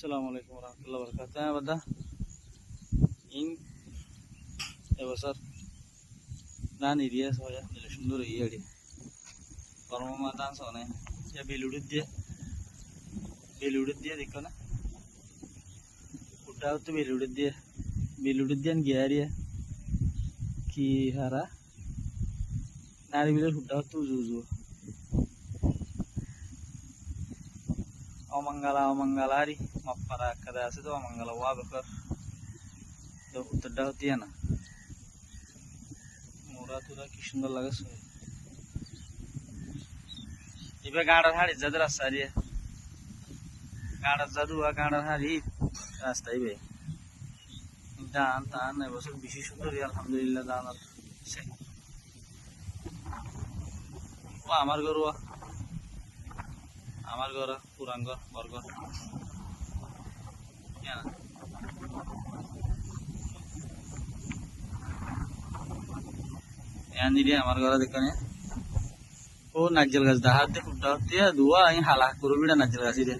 Assalamualaikum warahmatullahi wabarakatuh. Bada in এবছর ধান area সবাই সুন্দর ইয়ে গরমা ধান সনে বেলুড়ির দিয়ে দেখো না ওটা হচ্ছে বেলুড়ির দিয়ে গিয়ারিয়া কি হারা নারী বিলের হুড্ডা হচ্ছে উজু উজু অমঙ্গলা হারি মাপ্পারা কাদা আছে তো অমঙ্গলা ওয়া বেকার তো উত্তরটা হচ্ছে না মোরা তোরা কি সুন্দর লাগে এবার গাঁড়ার হাড়ি যাদের রাস্তা হারিয়ে গাঁড়ার জাদু আর গাঁড়ার হাড়ি রাস্তায় বে ধান টান এবছর বেশি সুন্দর আলহামদুলিল্লাহ ধান ও আমার ঘর পুরান ঘর বরঘর আমার ঘর দেখনে ও নারকেল গাছ দাহাত দিয়ে ফুটা হতে দুয়া আমি হালা করো বিড়া নারকেল গাছ দিয়ে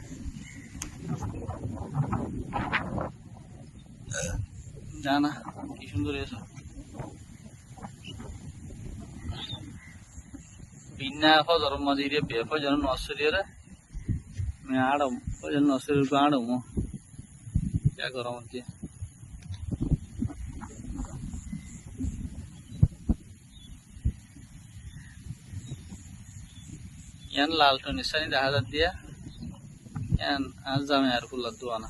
জানা কি সুন্দর এসো বিনা ফজর মজিরে বেফ জন নসরিরে আমি আড়ম ফজর নসরির কো আড়ম क्या गरम होती है यान लाल तो निशानी দেখা যাচ্ছে यान आज जामे यार फुल दुआना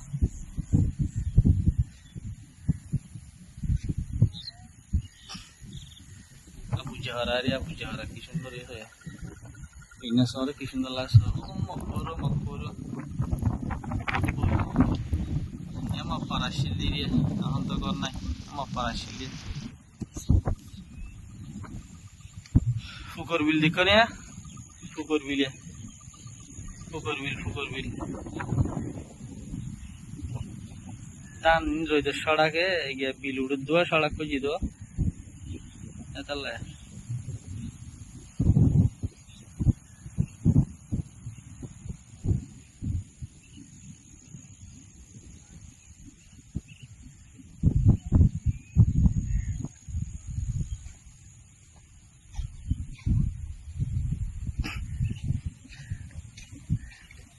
पूजा हरा की सुंदर ये है इन्हें सारे की सुंदर लागছে মকবরো মাপারাশিল দিয়ে এখন তো ঘর নাই মাপারাশিল দিয়ে ফুকর বিল দেখো না ফুকর বিল ধান রইতে সড়কে গিয়ে বিল উড়ে দেওয়া সড়ক খুঁজি দেওয়া তাহলে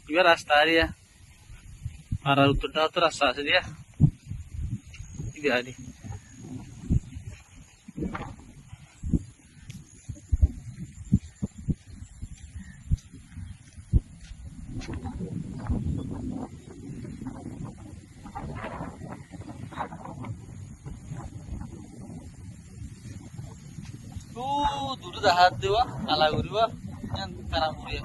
এবার রাস্তা হারিয়া আর উত্তরটা তো রাস্তা আছে দিয়া হারি দূরে হাত দেওয়া আলা করিবা কারাম করিয়া